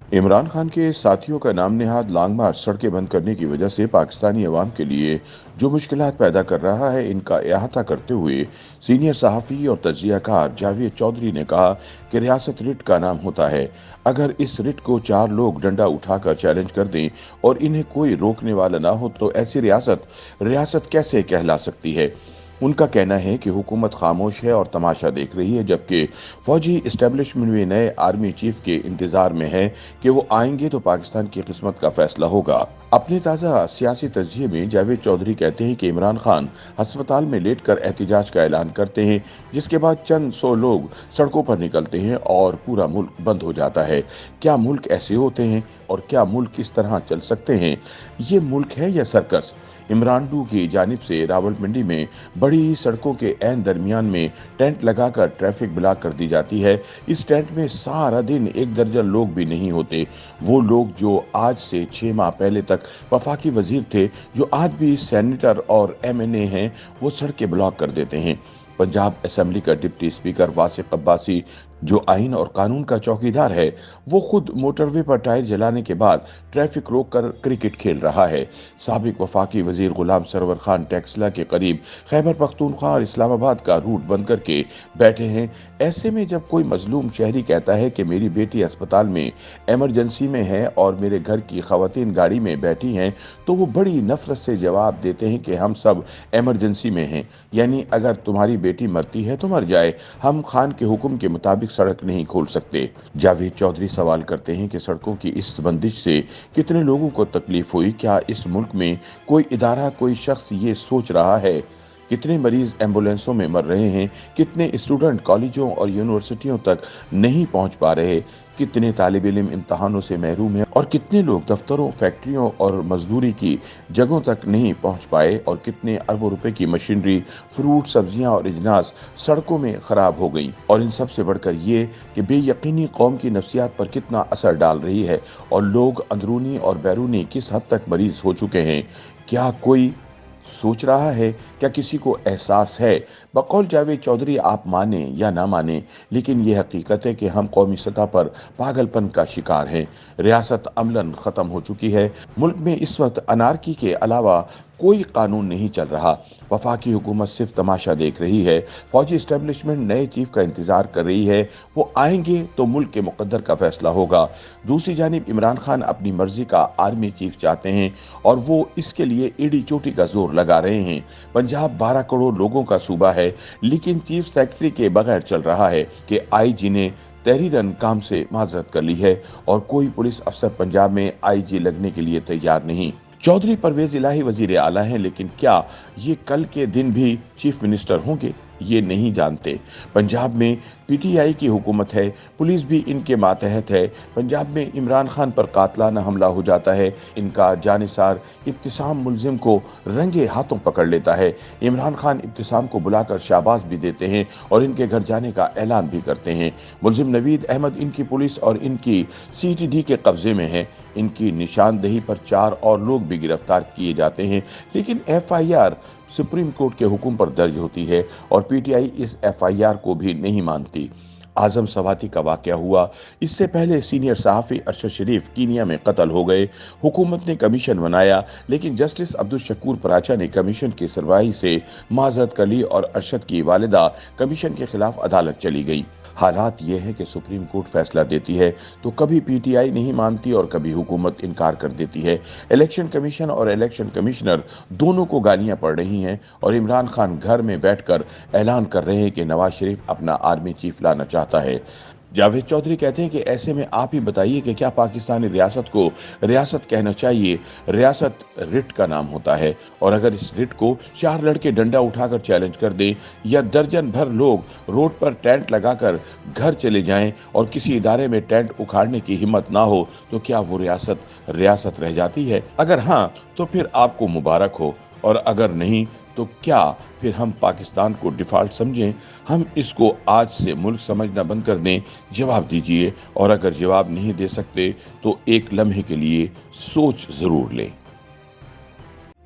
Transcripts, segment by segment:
इमरान खान के साथियों का नाम नेहाद लॉन्ग मार्च सड़कें बंद करने की वजह से पाकिस्तानी अवाम के लिए जो मुश्किलात पैदा कर रहा है, इनका अहाता करते हुए सीनियर सहाफ़ी और तज्ज़ियाकार जावेद चौधरी ने कहा कि रियासत रिट का नाम होता है। अगर इस रिट को 4 लोग डंडा उठाकर चैलेंज कर दें और इन्हें कोई रोकने वाला ना हो, तो ऐसी रियासत रियासत कैसे कहला सकती है। उनका कहना है कि हुकूमत खामोश है और तमाशा देख रही है, जबकि फौजी इस्टेब्लिशमेंट भी नए आर्मी चीफ के इंतजार में है कि वो आएंगे तो पाकिस्तान की किस्मत का फैसला होगा। अपने ताज़ा सियासी तजज़िये में जावेद चौधरी कहते हैं कि इमरान खान अस्पताल में लेटकर एहतिजाज का ऐलान करते हैं, जिसके बाद चंद सौ लोग सड़कों पर निकलते हैं और पूरा मुल्क बंद हो जाता है। क्या मुल्क ऐसे होते हैं और क्या मुल्क इस तरह चल सकते हैं? ये मुल्क है या सर्कस? इमरान 2 की जानिब से रावलपिंडी में बड़ी सड़कों के ऐन दरमियान में टेंट लगाकर ट्रैफिक ब्लॉक कर दी जाती है। इस टेंट में सारा दिन 1 दर्जन लोग भी नहीं होते। वो लोग जो आज से 6 माह पहले तक वफाकी वजीर थे, जो आज भी सेनेटर और MNA हैं, वो सड़कें ब्लॉक कर देते हैं। पंजाब असेंबली का डिप्टी स्पीकर वासिफ अब्बासी, जो आइन और कानून का चौकीदार है, वो खुद मोटरवे पर टायर जलाने के बाद ट्रैफिक रोक कर क्रिकेट खेल रहा है। साबिक वफाकी वजीर गुलाम सरवर खान टैक्सला के करीब खैबर पख्तूनख्वा और इस्लामाबाद का रूट बंद करके बैठे हैं। ऐसे में जब कोई मजलूम शहरी कहता है कि मेरी बेटी अस्पताल में इमरजेंसी में है और मेरे घर की खवातीन गाड़ी में बैठी हैं, तो वो बड़ी नफरत से जवाब देते हैं कि हम सब इमरजेंसी में हैं, यानी अगर तुम्हारी बेटी मरती है तो मर जाए, हम खान के हुक्म के मुताबिक सड़क नहीं खोल सकते। जावेद चौधरी सवाल करते हैं कि सड़कों की इस बंदिश से कितने लोगों को तकलीफ हुई? क्या इस मुल्क में कोई इदारा, कोई शख्स ये सोच रहा है? कितने मरीज एम्बुलेंसों में मर रहे हैं? कितने स्टूडेंट कॉलेजों और यूनिवर्सिटियों तक नहीं पहुंच पा रहे? कितने तालिब इल्म इम्तहानों से महरूम हैं और कितने लोग दफ्तरों, फैक्ट्रियों और मजदूरी की जगहों तक नहीं पहुंच पाए? और कितने अरबों रुपए की मशीनरी, फ्रूट, सब्जियां और अजनास सड़कों में खराब हो गई? और इन सब से बढ़कर ये कि बेयकीनी कौम की नफ्सियात पर कितना असर डाल रही है और लोग अंदरूनी और बैरूनी किस हद तक मरीज हो चुके हैं। क्या कोई सोच रहा है? क्या किसी को एहसास है? बकौल जावेद चौधरी, आप माने या ना माने, लेकिन ये हकीकत है कि हम कौमी सतह पर पागलपन का शिकार हैं। रियासत अमलन ख़त्म हो चुकी है। मुल्क में इस वक्त अनारकी के अलावा कोई कानून नहीं चल रहा। वफाकी हुकूमत सिर्फ तमाशा देख रही है। फौजी इस्टेब्लिशमेंट नए चीफ का इंतजार कर रही है। वो आएंगे तो मुल्क के मुकद्दर का फैसला होगा। दूसरी जानिब इमरान खान अपनी मर्जी का आर्मी चीफ चाहते हैं और वो इसके लिए एड़ी चोटी का जोर लगा रहे हैं। पंजाब 12 करोड़ लोगों का सूबा है, लेकिन चीफ सेक्रेटरी के बगैर चल रहा है कि IG ने तहरीरन काम से माजरत कर ली है और कोई पुलिस अफसर पंजाब में IG लगने के लिए तैयार नहीं। चौधरी परवेज इलाही वजीर आला हैं, लेकिन क्या ये कल के दिन भी चीफ मिनिस्टर होंगे? ये नहीं जानते। पंजाब में PTI की हुकूमत है, पुलिस भी इनके मातहत है। पंजाब में इमरान खान पर कातलाना हमला हो जाता है। इनका जानिसार इब्तिसाम मुलजिम को रंगे हाथों पकड़ लेता है। इमरान खान इब्तिसाम को बुलाकर शाबाश भी देते हैं और इनके घर जाने का ऐलान भी करते हैं। मुलजिम नवीद अहमद इनकी पुलिस और इनकी CTD के कब्जे में है। इनकी निशानदेही पर 4 और लोग भी गिरफ्तार किए जाते हैं, लेकिन FIR सुप्रीम कोर्ट के हुक्म पर दर्ज होती है और PTI इस FIR को भी नहीं मानती। आजम सवाती का वाकया हुआ, इससे पहले सीनियर सहाफ़ी अरशद शरीफ कीनिया में कत्ल हो गए। हुकूमत ने कमीशन बनाया, लेकिन जस्टिस अब्दुल शकूर पराचा ने कमीशन की सरवाही से माजरत कर ली और अरशद की वालिदा कमीशन के खिलाफ अदालत चली गई। हालात ये है कि सुप्रीम कोर्ट फैसला देती है तो कभी PTI नहीं मानती और कभी हुकूमत इनकार कर देती है। इलेक्शन कमीशन और इलेक्शन कमिश्नर दोनों को गालियां पड़ रही हैं और इमरान खान घर में बैठकर ऐलान कर रहे हैं कि नवाज शरीफ अपना आर्मी चीफ लाना चाहता है। जावेद चौधरी कहते हैं कि ऐसे में आप ही बताइए कि क्या पाकिस्तानी रियासत को रियासत कहना चाहिए? रियासत रिट का नाम होता है और अगर इस रिट को 4 लड़के डंडा उठाकर चैलेंज कर दें या दर्जन भर लोग रोड पर टेंट लगाकर घर चले जाएं और किसी इदारे में टेंट उखाड़ने की हिम्मत ना हो, तो क्या वो रियासत रियासत रह जाती है? अगर हाँ, तो फिर आपको मुबारक हो, और अगर नहीं तो क्या फिर हम पाकिस्तान को डिफॉल्ट समझें? हम इसको आज से मुल्क समझना बंद कर दें? जवाब दीजिए, और अगर जवाब नहीं दे सकते तो एक लम्हे के लिए सोच जरूर लें।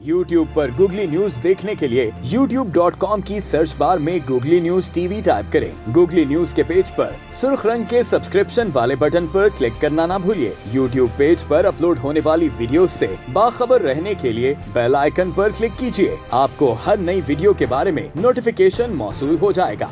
YouTube पर गूगली न्यूज देखने के लिए youtube.com की सर्च बार में गूगली न्यूज टीवी टाइप करें। गूगली न्यूज के पेज पर सुर्ख रंग के सब्सक्रिप्शन वाले बटन पर क्लिक करना ना भूलिए। YouTube पेज पर अपलोड होने वाली वीडियोस से बाखबर रहने के लिए बेल आइकन पर क्लिक कीजिए। आपको हर नई वीडियो के बारे में नोटिफिकेशन मौसूल हो जाएगा।